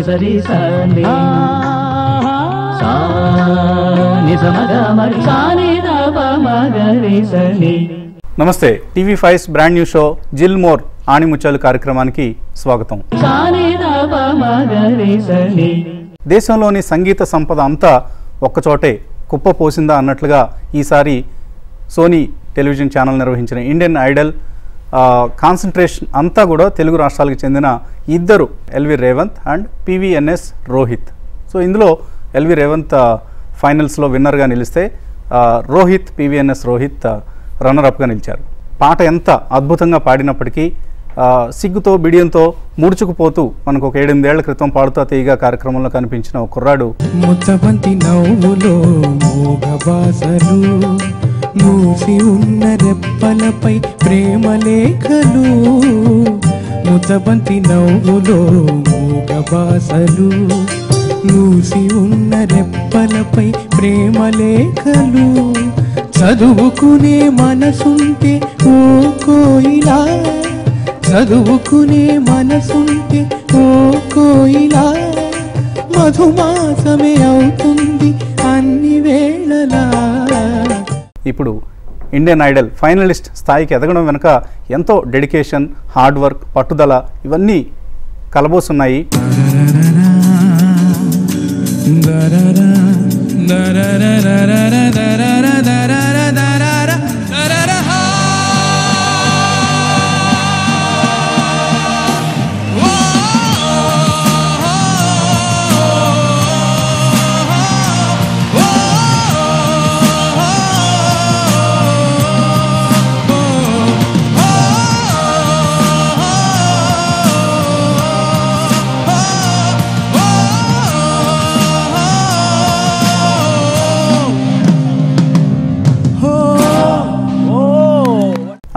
సరి సని సా ని సమగ మరి సా ని ద ప మ గ రి సని. నమస్తే, TV5 brand new show Gilmore ఆణిముత్యాలు కార్యక్రమానికి స్వాగతం. సా ని ద ప మ గ రి సని. దేశంలోని సంగీత సంపద అంతా ఒక్కచోటే కుప్ప పోసిందా అన్నట్లుగా ఈసారి సోనీ టెలివిజన్ ఛానల్ నిర్వహించిన ఇండియన్ ఐడల్ కాన్సన్ట్రేషన్ అంతా కూడా తెలుగు రాష్ట్రాలకు చెందిన ఇద్దరు, LV Revanth and PVNS Rohit. So ఇందులో ఎల్వి రేవంత్ ఫైనల్స్లో విన్నర్గా నిలిస్తే రోహిత్, పివిఎన్ఎస్ రోహిత్ రన్నర్అప్గా నిలిచారు. పాట ఎంత అద్భుతంగా పాడినప్పటికీ సిగ్గుతో బిడియంతో ముడుచుకుపోతూ మనకు ఒక 8-8 ఏళ్ల క్రితం పాడుతా తీయగా కార్యక్రమంలో కనిపించిన ఒక కుర్రాడు ముచ్చబంతి నవ్వులో మోగబాసలు మూసి ఉన్న రెప్పలపై ప్రేమలేఖలు. ముచ్చబంతి నవ్వులో మోగబాసలు మూసి ఉన్న రెప్పలపై ప్రేమలేఖలు. చదువుకునే మనసుంటే ఓ కోయిలా, చదువుకునే మనసుంటే ఓ కోయిలా, మధుమాసమే అవుతుంది అన్ని వేళలా. ఇప్పుడు ఇండియన్ ఐడల్ ఫైనలిస్ట్ స్థాయికి ఎదగడం వెనుక ఎంతో డెడికేషన్, హార్డ్ వర్క్, పట్టుదల ఇవన్నీ కలబోసున్నాయి.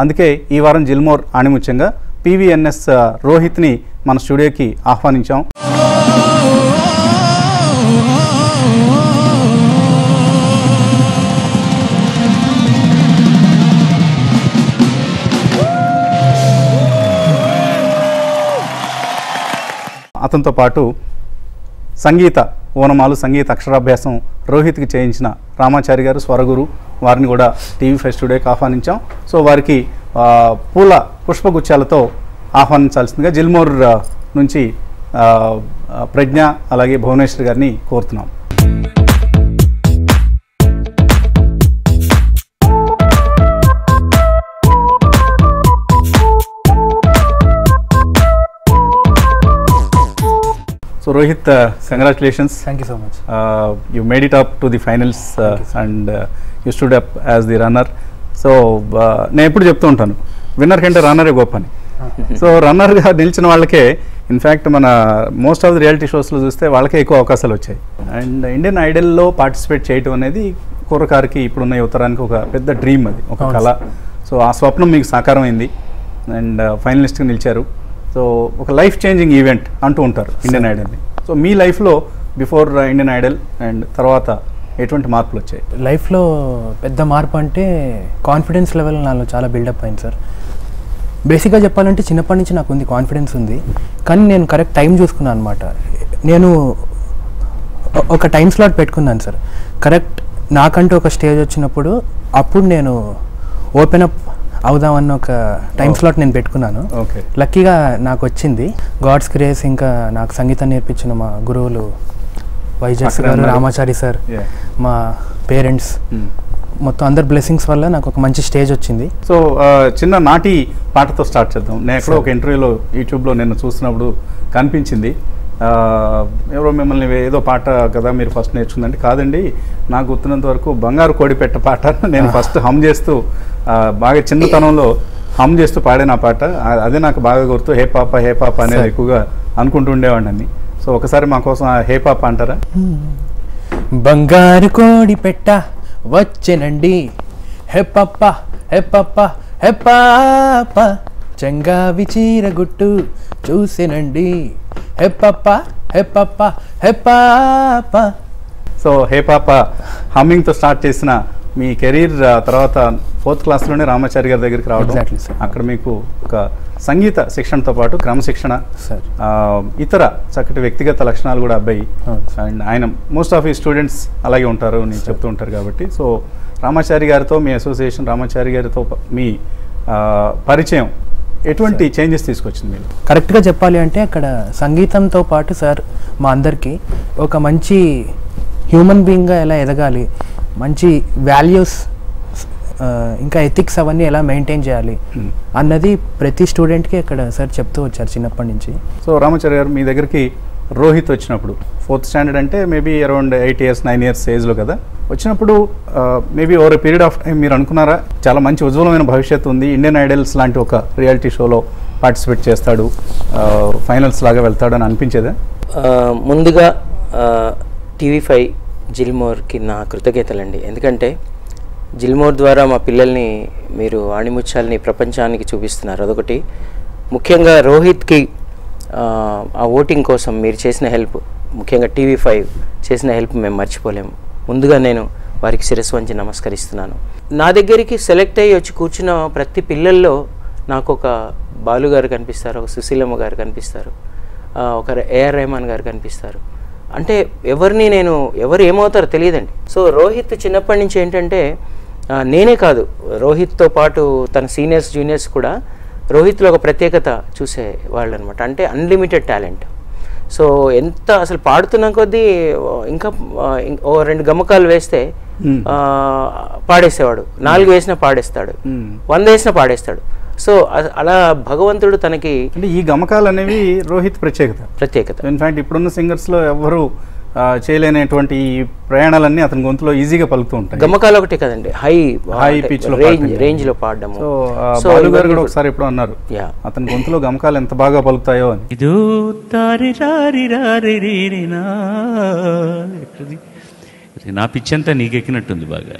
అందుకే ఈ వారం జిల్మోర్ ఆణిముత్యంగా పివిఎన్ఎస్ రోహిత్ని మన స్టూడియోకి ఆహ్వానించాం. అతనితో పాటు సంగీత ఓనమాలు, సంగీత అక్షరాభ్యాసం రోహిత్కి చేయించిన రామాచారి గారు, స్వరగురు, వారిని కూడా టీవీ5 స్టూడియోకి ఆహ్వానించాం. సో వారికి పూల పుష్పగుచ్చాలతో ఆహ్వానించాల్సిందిగా జిల్మోర్ నుంచి ప్రజ్ఞ అలాగే భువనేశ్వర్ గారిని కోరుతున్నాం. So Rohit, congratulations. Thank you so much. You made it up to the finals and you stood up as the runner. So నేను ఎప్పుడు చెప్తూ ఉంటాను, విన్నర్ కంటే రన్నరే గొప్ప అని. సో రన్నర్గా నిలిచిన వాళ్ళకే ఇన్ఫ్యాక్ట్ మన మోస్ట్ ఆఫ్ ది రియాలిటీ షోస్లో చూస్తే వాళ్ళకే ఎక్కువ అవకాశాలు వచ్చాయి. అండ్ ఇండియన్ ఐడల్లో పార్టిసిపేట్ చేయడం అనేది కుర్రకారికి, ఇప్పుడున్న యువతరానికి ఒక పెద్ద డ్రీమ్, అది ఒక కళ. సో ఆ స్వప్నం మీకు సాకారం అయింది అండ్ ఫైనలిస్ట్గా నిలిచారు. సో ఒక లైఫ్ చేంజింగ్ ఈవెంట్ అంటూ ఉంటారు ఇండియన్ ఐడల్ని. సో మీ లైఫ్లో బిఫోర్ ఇండియన్ ఐడల్ అండ్ తర్వాత ఎటువంటి మార్పులు వచ్చాయి? లైఫ్లో పెద్ద మార్పు అంటే కాన్ఫిడెన్స్ లెవెల్ నాలో చాలా బిల్డప్ అయింది సార్. బేసిక్గా చెప్పాలంటే చిన్నప్పటి నుంచి నాకు ఉంది, కాన్ఫిడెన్స్ ఉంది. కానీ నేను కరెక్ట్ టైం చూసుకున్నాను అనమాట. నేను ఒక టైం స్లాట్ పెట్టుకున్నాను సార్. కరెక్ట్ నాకంటూ ఒక స్టేజ్ వచ్చినప్పుడు అప్పుడు నేను ఓపెన్ అప్ అవుదామన్న ఒక టైం స్లాట్ నేను పెట్టుకున్నాను. లక్కీగా నాకు వచ్చింది. గాడ్స్ గ్రేస్, ఇంకా నాకు సంగీతం నేర్పించిన మా గురువులు వైజస్ గారు, రామాచారి సార్, మా పేరెంట్స్, మొత్తం అందరు బ్లెస్సింగ్స్ వల్ల నాకు ఒక మంచి స్టేజ్ వచ్చింది. సో చిన్న నాటి పాటతో స్టార్ట్ చేద్దాం. నేను ఎక్కడో ఒక ఇంటర్వ్యూలో యూట్యూబ్లో నేను చూస్తున్నప్పుడు కనిపించింది, ఎవరో మిమ్మల్ని ఏదో పాట కదా మీరు ఫస్ట్ నేర్చుకుందంటే, కాదండి నాకు గుర్తున్నంత వరకు బంగారు కోడి పెట్ట పాట నేను ఫస్ట్ హమ్ చేస్తూ బాగా చిన్నతనంలో హమ్ చేస్తూ పాడిన పాట, అదే నాకు బాగా గుర్తు. హే పాప అనేది ఎక్కువగా అనుకుంటూ ఉండేవాడిని. సో ఒకసారి మా కోసం హే పాప అంటారా? బంగారు కోడి పెట్ట వచ్చేనండి, హే పాప హే పాప హే పాప, చంగావి చీర గుట్టు చూసేనండి, హే పాప హే పాప హే పాప. సో హే పాప హమ్మింగ్తో స్టార్ట్ చేసిన మీ కెరీర్ తర్వాత 4th క్లాస్లోనే రామాచారి గారి దగ్గరికి రావడం, Exactly, sir. అక్కడ మీకు ఒక సంగీత శిక్షణతో పాటు క్రమశిక్షణ, సార్ ఇతర చక్కటి వ్యక్తిగత లక్షణాలు కూడా అబ్బాయి. అవును. అండ్ ఆయన మోస్ట్ ఆఫ్ ఈ స్టూడెంట్స్ అలాగే ఉంటారు అని చెప్తూ ఉంటారు. కాబట్టి సో రామాచారి గారితో మీ అసోసియేషన్, రామాచారి గారితో మీ పరిచయం ఎటువంటి చేంజెస్ తీసుకొచ్చింది మీరు? కరెక్ట్గా చెప్పాలి అంటే అక్కడ సంగీతంతో పాటు సార్ మా అందరికీ ఒక మంచి హ్యూమన్ బీయింగ్గా ఎలా ఎదగాలి, మంచి వాల్యూస్ ఇంకా ఎథిక్స్ అవన్నీ ఎలా మెయింటైన్ చేయాలి అన్నది ప్రతి స్టూడెంట్కి అక్కడ సార్ చెప్తూ వచ్చారు చిన్నప్పటి నుంచి. సో రామాచారి గారు, మీ దగ్గరికి రోహిత్ వచ్చినప్పుడు 4th స్టాండర్డ్ అంటే మేబీ అరౌండ్ 8 years 9 years ఏజ్లో కదా వచ్చినప్పుడు, maybe over period of time మీరు అనుకున్నారా చాలా మంచి ఉజ్వలమైన భవిష్యత్తు ఉంది, ఇండియన్ ఐడల్స్ లాంటి ఒక రియాలిటీ షోలో పార్టిసిపేట్ చేస్తాడు, ఫైనల్స్ లాగా వెళ్తాడు అని అనిపించేదా? ముందుగా TV5 జిల్మోర్కి నా కృతజ్ఞతలండి. ఎందుకంటే జిల్మోర్ ద్వారా మా పిల్లల్ని మీరు ఆణిముత్యాలని ప్రపంచానికి చూపిస్తున్నారు, అదొకటి. ముఖ్యంగా రోహిత్కి ఆ ఓటింగ్ కోసం మీరు చేసిన హెల్ప్, ముఖ్యంగా TV5 చేసిన హెల్ప్ మేము మర్చిపోలేము. ముందుగా నేను వారికి శిరస్సు వంచి నమస్కరిస్తున్నాను. నా దగ్గరికి సెలెక్ట్ అయ్యి వచ్చి కూర్చున్న ప్రతి పిల్లల్లో నాకు ఒక బాలు గారు కనిపిస్తారు, ఒక సుశీలమ్మ గారు కనిపిస్తారు, ఒక AR రెహమాన్ గారు కనిపిస్తారు. అంటే ఎవరు ఏమవుతారో తెలియదండి. సో రోహిత్ చిన్నప్పటి నుంచి ఏంటంటే నేనే కాదు, రోహిత్తో పాటు తన సీనియర్స్ జూనియర్స్ కూడా రోహిత్లో ఒక ప్రత్యేకత చూసేవాళ్ళు అనమాట. అంటే అన్లిమిటెడ్ టాలెంట్. సో ఎంత అసలు పాడుతున్న కొద్దీ ఇంకా 2 గమకాలు వేస్తే పాడేసేవాడు, 4 వేసినా పాడేస్తాడు, 100 వేసినా పాడేస్తాడు. సో అలా భగవంతుడు తనకి, అంటే ఈ గమకాలు అనేవి రోహిత్ ప్రత్యేకత. ఇన్ఫాక్ట్ ఇప్పుడున్న సింగర్స్లో ఎవరు చేయలేనటువంటి ఈ ప్రయాణాలన్నీ అతని గొంతులో ఈజీగా పలుకుతూ ఉంటాయి. గమకాలు ఒకటే కదండి, హై పిచ్ రేంజ్ లో పాడడము. సో బాలు గారు కూడా ఒకసారి ఎప్పుడు అన్నారు అతని గొంతులో గమకాలు ఎంత బాగా పలుకుతాయో అని. నా పిచ్చంతా నీకెక్కినట్టుంది బాగా.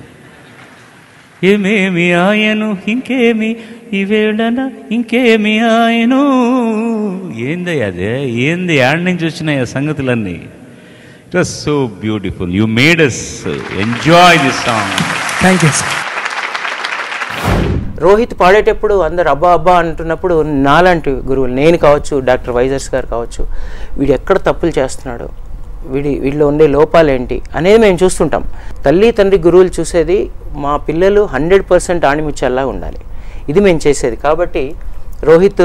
ఏమేమి ఆయను ఇంకేమి ఈవేళన ఇంకేమి ఆయను. ఏంది అదే, ఏంది యాడ్ నుంచి వచ్చినాయి ఆ సంగతులన్నీ. It was so beautiful. You made us enjoy this song. Thank you sir. Rohit పాడేటప్పుడు అందరు అబ్బా అబ్బా అంటున్నప్పుడు నాలాంటి గురువులు, నేను కావచ్చు, డాక్టర్ వైజర్స్ గారు కావచ్చు, వీడు ఎక్కడ తప్పులు చేస్తున్నాడు, వీడిలో ఉండే లోపాలేంటి అనేది మేము చూస్తుంటాం. తల్లి తండ్రి గురువులు చూసేది మా పిల్లలు 100% ఆణిముత్యాల్లా ఉండాలి, ఇది మేము చేసేది. కాబట్టి రోహిత్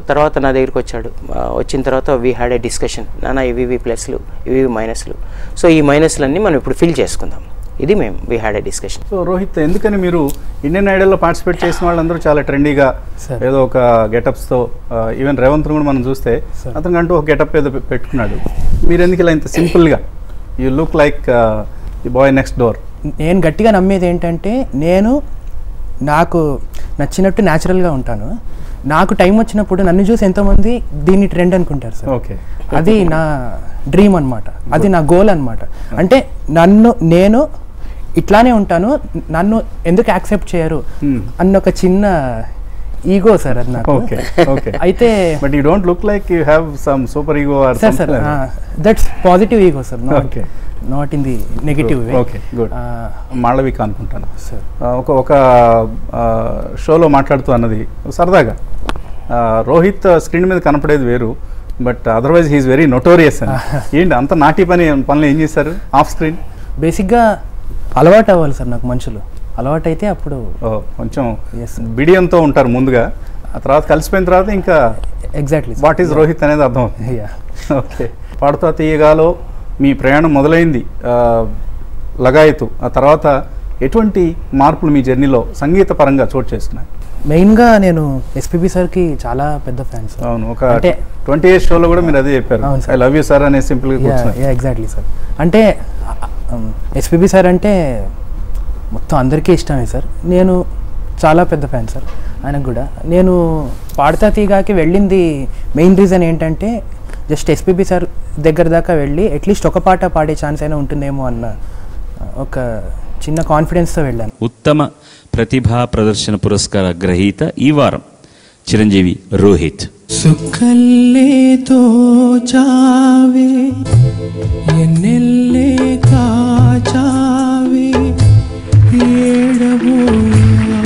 తర్వాత నా దగ్గరికి వచ్చాడు. వచ్చిన తర్వాత వీ హ్యాడ్ ఏ డిస్కషన్, నాన్న ఇవి ప్లస్లు ఇవి మైనస్లు, సో ఈ మైనస్లన్నీ మనం ఇప్పుడు ఫిల్ చేసుకుందాం, ఇది మేము we had a discussion. So Rohit, ఎందుకని మీరు ఇండియన్ ఐడల్లో పార్టిసిపేట్ చేసిన వాళ్ళందరూ చాలా ట్రెండీగా ఏదో ఒక గెటప్స్తో, ఈవెన్ రేవంత్ కూడా మనం చూస్తే అతనికంటూ ఒక గెటప్ ఏదో పెట్టుకున్నాడు, మీరు ఎందుకు ఇలా ఇంత సింపుల్గా, you look like the bye next door? నేను గట్టిగా నమ్మేది ఏంటంటే, నాకు నచ్చినట్టు న్యాచురల్గా ఉంటాను. నాకు టైం వచ్చినప్పుడు నన్ను చూసి ఎంతోమంది దీన్ని ట్రెండ్ అనుకుంటారు సార్. ఓకే, అది నా డ్రీమ్ అనమాట, అది నా గోల్ అనమాట. అంటే నేను ఇట్లానే ఉంటాను, నన్ను ఎందుకు యాక్సెప్ట్ చేయరు అన్న ఒక చిన్న ఈగో సార్ అది నాకు. అయితే but you don't look like you have some super ego or something. That's positive ego sir, not in the negative way. Okay, good. Malavika అనుకుంటాను సార్ ఒక షోలో మాట్లాడుతూ అన్నది సరదాగా, రోహిత్ స్క్రీన్ మీద కనపడేది వేరు, but otherwise he is very notorious అని. ఏంటి అంత నాటి పనులు ఏం చేశారు ఆఫ్ స్క్రీన్? బేసిక్గా అలవాటు అవ్వాలి సార్ నాకు, మనుషులు అలవాటు అయితే అప్పుడు కొంచెం బిడియంతో ఉంటారు ముందుగా, ఆ తర్వాత కలిసిపోయిన తర్వాత ఇంకా ఎగ్జాక్ట్లీ వాట్ ఈజ్ రోహిత్ అనేది అర్థం అవుతుంది. ఓకే, పాడుతా తీయగాలో మీ ప్రయాణం మొదలైంది, లగాయతు. ఆ తర్వాత ఎటువంటి మార్పులు మీ జర్నీలో సంగీత పరంగా చోటు చేసుకున్నాయి? మెయిన్గా నేను ఎస్పీబీ సార్కి చాలా పెద్ద ఫ్యాన్ సార్. అవును, ఒక 20 years షోలో కూడా మీరు అదే చెప్పారు, ఐ లవ్ యూ సార్ అనే సింపుల్గా. Exactly sir. అంటే ఎస్పీబీ సార్ అంటే మొత్తం అందరికీ ఇష్టమే సార్. నేను చాలా పెద్ద ఫ్యాన్ సార్ ఆయనకు కూడా. నేను పాడతా తీగాకి వెళ్ళింది మెయిన్ రీజన్ ఏంటంటే, జస్ట్ ఎస్పీబీ సార్ దగ్గర దాకా వెళ్ళి అట్లీస్ట్ ఒక పాట పాడే ఛాన్స్ అయినా ఉంటుందేమో అన్న ఒక చిన్న కాన్ఫిడెన్స్తో వెళ్ళాను. ఉత్తమ ప్రతిభా ప్రదర్శన పురస్కార గ్రహీత ఈ వారం చిరంజీవి రోహిత్. సుఖల్లేతో చావే ఎన్నెల్లే కాచావే ఏడబోయా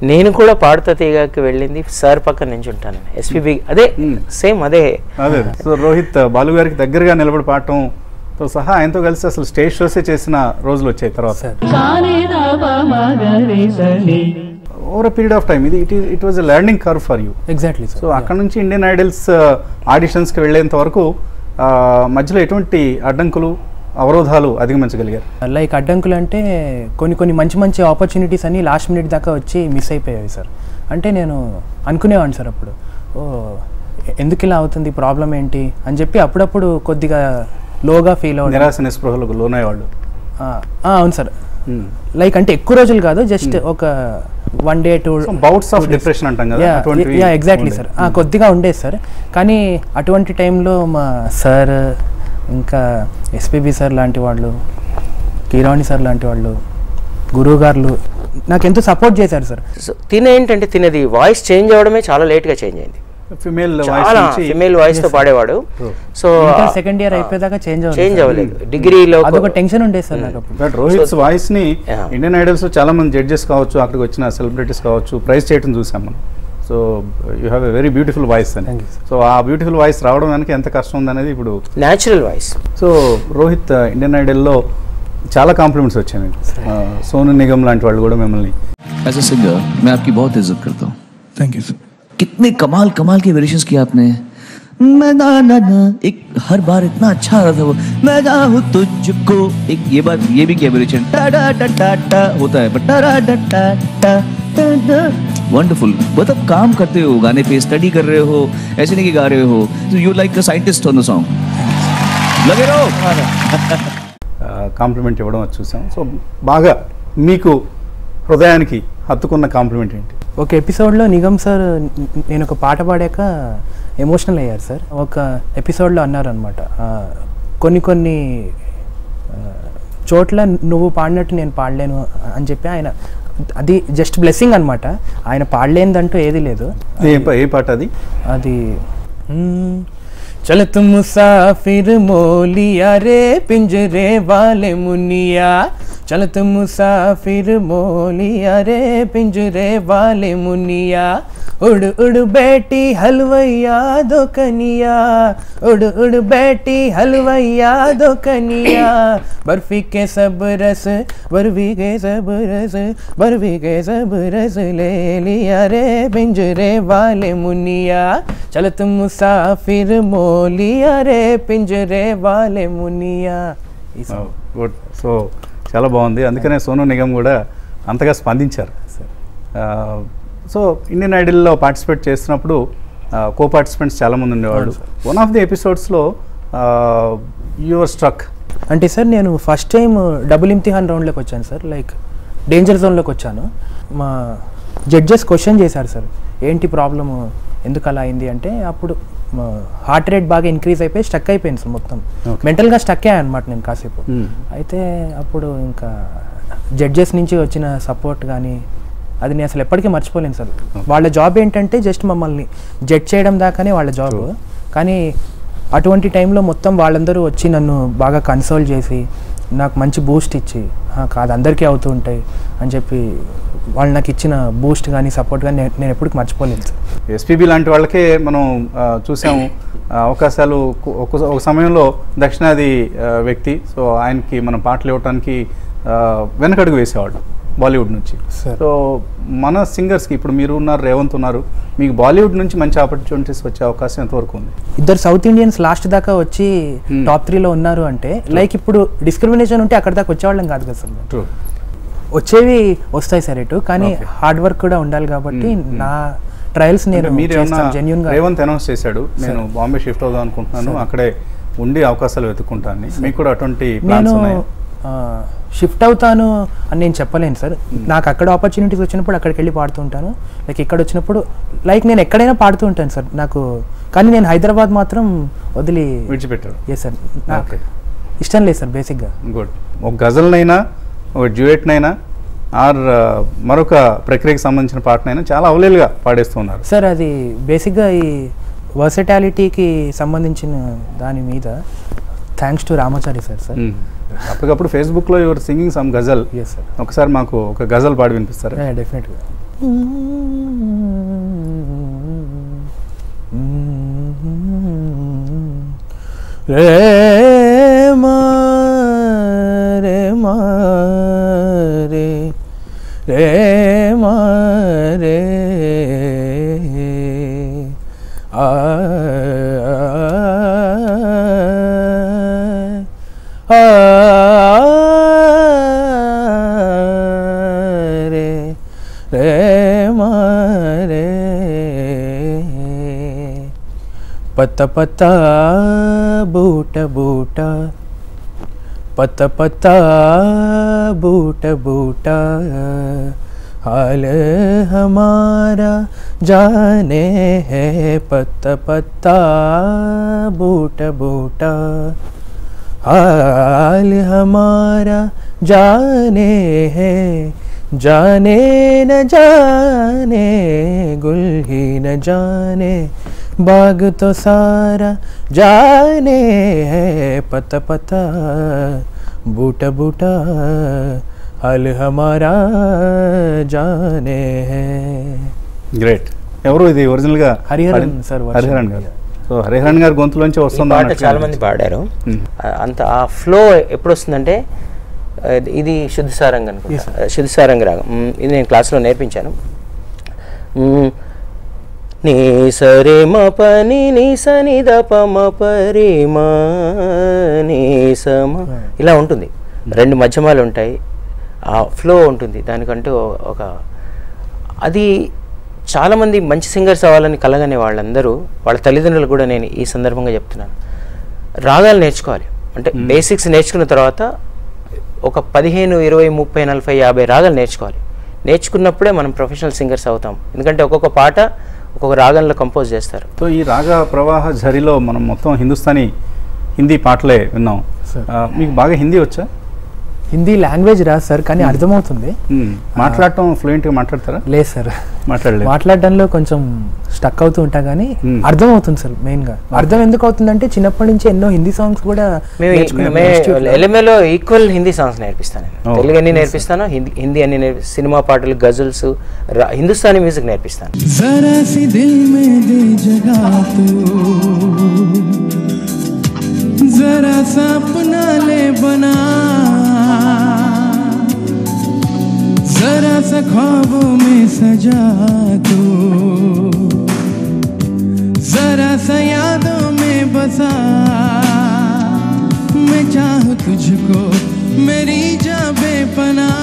నేను కూడా పాడుతా తీగకి వెళ్ళింది సార్ పక్కన నుంచి ఉంటాను, ఎస్పీబీ అదే సేమ్ అదే. సో రోహిత్ బాలు గారికి దగ్గరగా నిలబడి పాడటంతో సహా ఆయనతో కలిసి అసలు స్టేజ్ షోసే చేసిన రోజులు వచ్చాయి తర్వాత. Over a period of time it was a learning curve for you. Exactly. So అక్కడ నుంచి ఇండియన్ ఐడల్స్ ఆడిషన్స్కి వెళ్ళేంత వరకు మధ్యలో ఎటువంటి అడ్డంకులు అవరోధాలు అధిగమించగలిగారు? లైక్ అడ్డంకులు అంటే కొన్ని మంచి ఆపర్చునిటీస్ అన్ని లాస్ట్ మినిట్ దాకా వచ్చి మిస్ అయిపోయాయి సార్. అంటే నేను అనుకునేవాడిని సార్ అప్పుడు, ఎందుకు ఇలా అవుతుంది, ప్రాబ్లం ఏంటి అని చెప్పి అప్పుడప్పుడు కొద్దిగా లోగా ఫీల్ అవ్వడం, నిరాశ నిస్పృహలకు లోనయ్యేవాళ్ళు. అవును సార్. లైక్ అంటే ఎక్కువ రోజులు కాదు, జస్ట్ ఒక 1 day 2 బౌట్స్ ఆఫ్ డిప్రెషన్ అంటాం కదా. ఎగ్జాక్ట్లీ సార్, కొద్దిగా ఉండేది సార్. కానీ అటువంటి టైంలో మా సార్, ఇంకా ఎస్పీబీ సార్ లాంటి వాళ్ళు, కీరవాణి సార్ లాంటి వాళ్ళు, గురువు గారు నాకు ఎంతో సపోర్ట్ చేశారు సార్. సో తినేంటంటే తినేది వాయిస్ చేంజ్ అవ్వడమే చాలా లేట్గా చేంజ్ అయింది. ఫిమేల్ వాయిస్ తో పాడేవాడు. సో సెకండ్ ఇయర్ అయిపోయేదాకా చేంజ్ అవ్వలేదు. డిగ్రీలో అదొక టెన్షన్ ఉండేది సార్ నాకు. బట్ రోహిత్ వాయిస్ ని ఇండియన్ ఐడల్స్ చాలా మంది జడ్జెస్ కావచ్చు, అక్కడికి వచ్చిన సెలబ్రిటీస్ కావచ్చు, ప్రైజ్ చేయడం చూసాం మనం. So you have a very beautiful voice అని. సో ఆ బ్యూటిఫుల్ వాయిస్ రావడం వెనక ఎంత కష్టం ఉందనేది ఇప్పుడు natural voice. So Rohit Indian ఐడల్లో చాలా కాంప్లిమెంట్స్ వచ్చాయి మీకు. సోను నిగమ్ లాంటి వాళ్ళు కూడా మిమ్మల్ని एज अ सिंगर मैं आपकी बहुत इज्जत करता हूँ. Thank you sir. कितने कमाल के वेरिएशंस किए आपने. मैं ना ना ना एक हर बार इतना अच्छा रहा था वो. मैं चाहूँ तुझको एक ये बात ये भी किया वेरिएशन टा टा टा टा टा होता है बट टा टा टा टा टा टा. वंडरफुल. मतलब काम करते हो, गाने पे स्टडी कर रहे हो, ऐसे नहीं कि गा रहे हो. You like a scientist on the song. लगे रहो. కాంప్లిమెంట్ ఇవ్వడం చూసాం. సో బాగా మీకు హృదయానికి హత్తుకున్న కాంప్లిమెంట్ ఏంటి? ఒక ఎపిసోడ్లో నిగమ్ సార్ నేను ఒక పాట పాడాక ఎమోషనల్ అయ్యారు సార్. ఒక ఎపిసోడ్లో అన్నారనమాట, కొన్ని చోట్ల నువ్వు పాడినట్టు నేను పాడలేను అని చెప్పి ఆయన, అది జస్ట్ బ్లెస్సింగ్ అనమాట. ఆయన పాడలేనిదంటూ ఏది లేదు. ఏ పాట అది? అది चल तुम मुसाफिर मोलिया रे पिंजरे वाले मुनिया, चल तुम मुसाफिर मोलिया रे पिंजरे वाले मुनिया, उड़ उड़ बेटी हलवैया दो कनिया, उड़ उड़ बेटी हलवैया दो कनिया, बर्फी के सब रस बर्फी के सब रस बर्फी के सब रस ले लिया रे पिंजरे वाले मुनिया, चल तुम मुसाफिर मोलिया रे पिंजरे वाले मुनिया. గుడ్. సో చాలా బాగుంది. అందుకనే సోను నిగమ్ కూడా అంతగా స్పందించారు. సో ఇండియన్ ఐడల్లో పార్టిసిపేట్ చేస్తున్నప్పుడు కో పార్టిసిపెంట్స్ చాలామంది ఉండేవాళ్ళు. వన్ ఆఫ్ ది ఎపిసోడ్స్లో యువర్ స్ట్రక్ అంటే సార్, నేను ఫస్ట్ టైం డబుల్ ఇమ్తిహాన్ రౌండ్లోకి వచ్చాను సార్. లైక్ డేంజర్ జోన్లోకి వచ్చాను. మా జడ్జెస్ క్వశ్చన్ చేశారు సార్, ఏంటి ప్రాబ్లము, ఎందుకు అలా అయింది అంటే, అప్పుడు హార్ట్ రేట్ బాగా ఇంక్రీజ్ అయిపోయి స్టక్ అయిపోయింది సార్. మొత్తం మెంటల్గా స్టక్ అయ్యాను అనమాట నేను కాసేపు. అయితే అప్పుడు ఇంకా జడ్జెస్ నుంచి వచ్చిన సపోర్ట్ కానీ అది నేను అసలు ఎప్పటికీ మర్చిపోలేను సార్. వాళ్ళ జాబ్ ఏంటంటే జస్ట్ మమ్మల్ని జడ్జ్ చేయడం దాకానే వాళ్ళ జాబ్. కానీ అటువంటి టైంలో మొత్తం వాళ్ళందరూ వచ్చి నన్ను బాగా కన్సోల్ చేసి నాకు మంచి బూస్ట్ ఇచ్చి, కాదు అందరికీ అవుతూ ఉంటాయి అని చెప్పి వాళ్ళు నాకు ఇచ్చిన బూస్ట్ కానీ సపోర్ట్ కానీ నేను ఎప్పటికీ మర్చిపోలేదు సార్. ఎస్పీబీ లాంటి వాళ్ళకే మనం చూసాము అవకాశాలు. ఒక సమయంలో దక్షిణాది వ్యక్తి, సో ఆయనకి మనం పాటలు ఇవ్వడానికి వెనకడుగు వేసేవాళ్ళు బాలీవుడ్ నుంచి. సో మన సింగర్స్కి ఇప్పుడు మీరు ఉన్నారు, రేవంత్ ఉన్నారు, మీకు బాలీవుడ్ నుంచి మంచి ఆపర్చునిటీస్ వచ్చే అవకాశం ఎంతవరకు ఉంది? ఇద్దరు సౌత్ ఇండియన్స్ లాస్ట్ దాకా వచ్చి టాప్ 3లో ఉన్నారు అంటే, లైక్ ఇప్పుడు డిస్క్రిమినేషన్ ఉంటే అక్కడ దాకా వచ్చేవాళ్ళం కాదు కదా సార్. ట్రూ. వచ్చేవి వస్తాయి సార్ ఇటు, కానీ హార్డ్ వర్క్ కూడా ఉండాలి. కాబట్టి నా ట్రయల్స్ నేను జెన్యూన్ గా. రేవంత్ అనౌన్స్ చేశాడు, నేను బాంబే షిఫ్ట్ అవుదాం అనుకుంటున్నాను, అక్కడే ఉండి అవకాశాలు వెతుక్కుంటాను. మీకు కూడా అటువంటి ప్లాన్స్ ఉన్నాయా? షిఫ్ట్ అవుతాను అని నేను చెప్పలేను సార్. నాకు అక్కడ ఆపర్చునిటీస్ వచ్చినప్పుడు అక్కడికి వెళ్ళి పాడుతూ ఉంటాను. లైక్ ఇక్కడ వచ్చినప్పుడు లైక్ నేను ఎక్కడైనా పాడుతూ ఉంటాను సార్. నాకు కానీ నేను హైదరాబాద్ మాత్రం వదిలి విడిచిపెట్టారు. ఎస్ సార్, నాకు ఇష్టం లేదు సార్ బేసిక్గా. గుడ్. ఒక గజల్నైనా ఒక డ్యూయెట్నైనా ఆర్ మరొక ప్రక్రియకి సంబంధించిన పాటనైనా చాలా అవలీలుగా పాడేస్తున్నారు సార్. అది బేసిక్గా ఈ వర్సటాలిటీకి సంబంధించిన దాని మీద thanks to Ramachari sir. Sir అప్పటికప్పుడు ఫేస్బుక్లో your singing some ghazal. Yes sir. ఒకసారి మాకు ఒక గజల్ పాడి వినిపిస్తారా? డెఫినెట్గా. రే మా రే మా రే రే మా రే ఆ రే రే మా రే పత్త పత్త బూట బూట पत्ता पत्ता बूटा बूटा हाल हमारा जाने है पत्ता पत्ता बूटा बूटा हाल हमारा जाने है जाने न जाने गुल ही न जाने बाग तो सारा जाने है पता पता बूटा बूटा हाल हमारा जाने है. గ్రేట్. ఎవరు ఇది ఒరిజినల్గా? హరిహరన్ సార్. హరిహరన్ గారు. సో హరిహరన్ గారి గొంతులోంచి వస్తుంది. పాట చాలా మంది పాడారు. అంత ఆ ఫ్లో ఎప్పుడు వస్తుందంటే ఇది శుద్ధ సారంగ్ అనుకుంటా, శుద్ధ సారంగ్ రాగం. ఇది నేను క్లాస్లో నేర్పించాను. నీ సరే మ పని నీ సని ద ప మ పరి మ నీ సమ ఇలా ఉంటుంది. రెండు మధ్యమాలు ఉంటాయి, ఆ ఫ్లో ఉంటుంది. దానికంటూ ఒక అది చాలామంది మంచి సింగర్స్ అవ్వాలని కలగనే వాళ్ళందరూ వాళ్ళ తల్లిదండ్రులు కూడా నేను ఈ సందర్భంగా చెప్తున్నాను, రాగాలు నేర్చుకోవాలి. అంటే బేసిక్స్ నేర్చుకున్న తర్వాత ఒక 15, 20, 30, 40, 50 రాగాలు నేర్చుకోవాలి. నేర్చుకున్నప్పుడే మనం ప్రొఫెషనల్ సింగర్స్ అవుతాం. ఎందుకంటే ఒక్కొక్క పాట ఒక్కొక్క రాగంలో కంపోజ్ చేస్తారు. సో ఈ రాగ ప్రవాహ ఝరిలో మనం మొత్తం హిందుస్థానీ హిందీ పాటలే విన్నాం. మీకు బాగా హిందీ వచ్చా? హిందీ లాంగ్వేజ్ రాదు సార్, కానీ అర్థమవుతుంది. మాట్లాడటం ఫ్లూయెంట్గా మాట్లాడతారా? లేదు సార్, మాట్లాడలేదు. మాట్లాడడంలో కొంచెం స్టక్ అవుతూ ఉంటా, కానీ అర్థం అవుతుంది సార్. మెయిన్గా అర్థం ఎందుకు అవుతుందంటే చిన్నప్పటి నుంచి ఎన్నో హిందీ సాంగ్స్ కూడా ఎల్ఎంఏలో ఈక్వల్ హిందీ సాంగ్స్ నేర్పిస్తాను. తెలుగు అన్ని నేర్పిస్తాను, హిందీ అన్ని సినిమా పాటలు, గజల్స్, హిందుస్థానీ మ్యూజిక్ నేర్పిస్తాను. जरा सा अपना ले बना, जरा सा ख्वाबों में सजा दो, जरा सा यादों में बसा, मैं चाहूँ तुझको मेरी जान बेपनाह,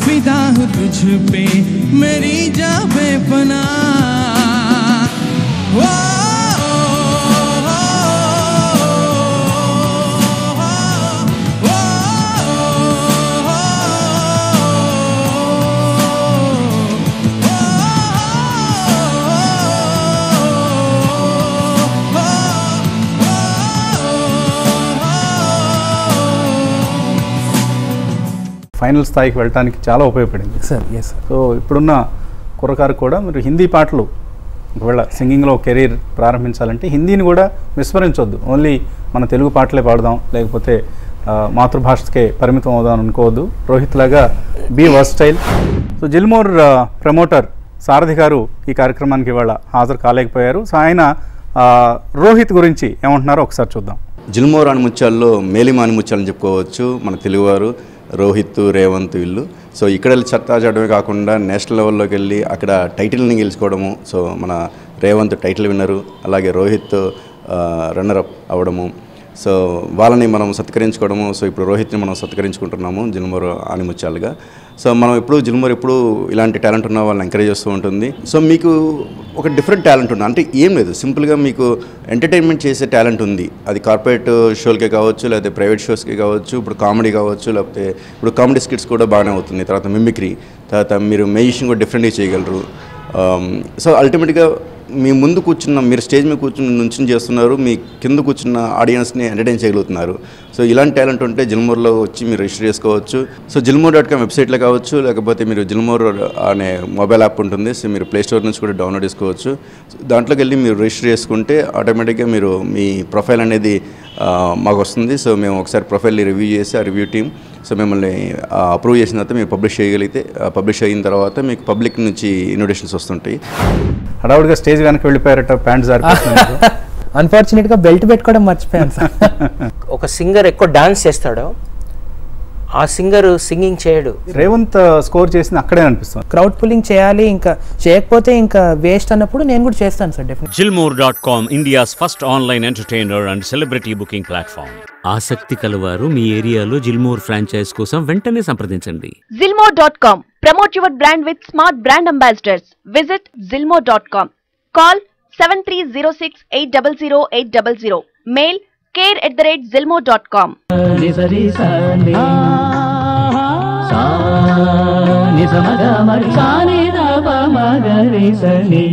फिदा हूँ तुझ पे मेरी जान बेपनाह. ఫైనల్ స్థాయికి వెళ్ళడానికి చాలా ఉపయోగపడింది సార్. Yes sir. సో ఇప్పుడున్న కుర్రకారు కూడా మీరు హిందీ పాటలు ఒకవేళ సింగింగ్లో కెరీర్ ప్రారంభించాలంటే హిందీని కూడా విస్మరించొద్దు. ఓన్లీ మన తెలుగు పాటలే పాడదాం, లేకపోతే మాతృభాషకే పరిమితం అవుదాం అనుకోవద్దు. రోహిత్ లాగా be versatile. So Gilmore promoter సారథి గారు ఈ కార్యక్రమానికి ఇవాళ హాజరు కాలేకపోయారు. సో ఆయన రోహిత్ గురించి ఏమంటున్నారో ఒకసారి చూద్దాం. జిల్మోర్ ఆణిముత్యాల్లో మేలిమ ఆణిముత్యాలని చెప్పుకోవచ్చు మన తెలుగువారు. రోహిత్, రేవంత్ వీళ్ళు. సో ఇక్కడ చట్టా చేయడమే కాకుండా నేషనల్ లెవెల్లోకి వెళ్ళి అక్కడ టైటిల్ని గెలుచుకోవడము. సో మన రేవంత్ టైటిల్ విన్నరు, అలాగే రోహిత్ రన్నరప్ అవ్వడము. సో వాళ్ళని మనం సత్కరించుకోవడము. సో ఇప్పుడు రోహిత్ని మనం సత్కరించుకుంటున్నాము జిల్మోర్ ఆణిముత్యాలుగా. సో మనం జిల్మోర్ ఎప్పుడు ఇలాంటి టాలెంట్ ఉన్న వాళ్ళని ఎంకరేజ్ చేస్తూ ఉంటుంది. సో మీకు ఒక డిఫరెంట్ టాలెంట్ ఉంది అంటే ఏం లేదు, సింపుల్గా మీకు ఎంటర్టైన్మెంట్ చేసే టాలెంట్ ఉంది. అది కార్పొరేట్ షోలకే కావచ్చు, లేకపోతే ప్రైవేట్ షోస్కి కావచ్చు, ఇప్పుడు కామెడీ కావచ్చు, లేకపోతే ఇప్పుడు కామెడీ స్కిట్స్ కూడా బాగానే అవుతుంది. తర్వాత మిమిక్రీ, తర్వాత మీరు మ్యూజిషియన్ కూడా డిఫరెంట్గా చేయగలరు. సో అల్టిమేట్గా మీ ముందు కూర్చున్న మీరు స్టేజ్ మీద కూర్చుని నుంచి చేస్తున్నారు, మీ కింద కూర్చున్న ఆడియన్స్ని ఎంటర్టైన్ చేయగలుగుతున్నారు. సో ఇలాంటి టాలెంట్ ఉంటే జిల్మోర్లో వచ్చి మీరు రిజిస్టర్ చేసుకోవచ్చు. సో జిల్మోర్.com వెబ్సైట్లో కావచ్చు, లేకపోతే మీరు జిల్మోర్ అనే మొబైల్ యాప్ ఉంటుంది. సో మీరు ప్లే స్టోర్ నుంచి కూడా డౌన్లోడ్ చేసుకోవచ్చు. దాంట్లోకి వెళ్ళి మీరు రిజిస్టర్ చేసుకుంటే ఆటోమేటిక్గా మీరు మీ ప్రొఫైల్ అనేది మాకు వస్తుంది. సో మేము ఒకసారి ప్రొఫైల్ని రివ్యూ చేసి ఆ రివ్యూ టీమ్ సో మిమ్మల్ని అప్రూవ్ చేసిన తర్వాత మీరు పబ్లిష్ చేయగలిగితే, పబ్లిష్ అయిన తర్వాత మీకు పబ్లిక్ నుంచి ఇన్విటేషన్స్ వస్తుంటాయి. హడావుడిగా స్టేజ్ వెనక్కి వెళ్ళిపోయారట, ప్యాంట్ జారిపోతున్నారు. అన్ఫార్చునేట్గా బెల్ట్ పెట్టుకోవడం మర్చిపోయాను సార్. ఒక సింగర్ ఎక్కువ డాన్స్ చేస్తాడో ఆ సింగర్ సింగింగ్ చేయడు. రేవంత్ స్కోర్ చేసింది అక్కడే అనిపిస్తుంది. క్రౌడ్ పుల్లింగ్ చేయాలి, ఇంకా చేయకపోతే ఇంకా వేస్ట్ అన్నప్పుడు నేను కూడా చేస్తాను sir definite. Gilmore.com, India's first online entertainer and celebrity booking platform. ఆసక్తి కలవారు మీ ఏరియాలో జిల్మోర్ ఫ్రాంచైజ్ కోసం వెంటనే సంప్రదించండి. Zilmore.com. Promote your brand with smart brand ambassadors. Visit Zilmore.com. Call 7306800800. Mail care@zilmore.com. నిసరి సాని సా నిసమగ మరి సాని ద ప మగ రి సని